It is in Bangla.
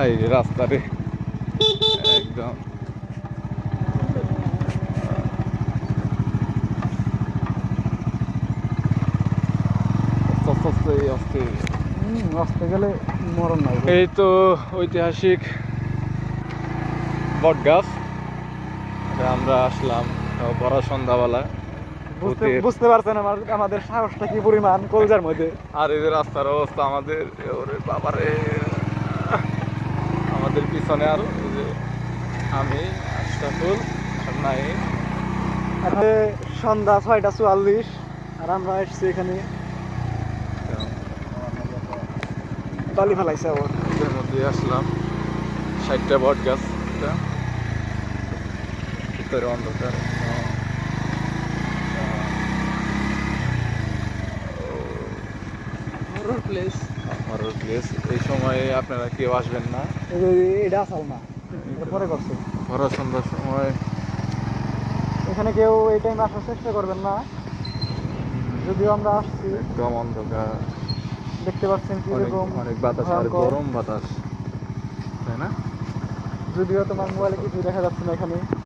এই রাস্তারে একদম আসতে গেলে মরণ নাই। এই তো ঐতিহাসিক বট গাছ, আমরা আসলাম ভরা সন্ধ্যাবেলা। বুঝতে পারছেন আমাদের সাহসটা কি পরিমাণ কলজার মধ্যে। আর এই যে রাস্তার অবস্থা আমাদের, ওরে বাবারে, আমাদের পিছনে আরো এই যে আমি আশরাফুল আর নাইম। এখন সন্ধ্যা 6:44 আর আমরা এসছি এখানে বালি ফেলাইছে আবার। এর মধ্যে আসলাম 60টা বট গাছ, ভিতরে অন্ধকার। Horror place. হরর প্লেস, এই সময়ে আপনারা কেউ আসবেন না। এটা আসাল না, এটা পরে করছে। ভরা সন্ধ্যার সময় এখানে কেউ এই টাইমে আসার চেষ্টা করবেন না, যদিও আমরা আসছি। একদম অন্ধকার, দেখতে পাচ্ছেন অনেক কিরকম অনেক বাতাস আর ভয়ঙ্কর। গরম বাতাস, তাই না? যদিও তোমার মোবাইলে কিছু দেখা যাচ্ছে না এখানে।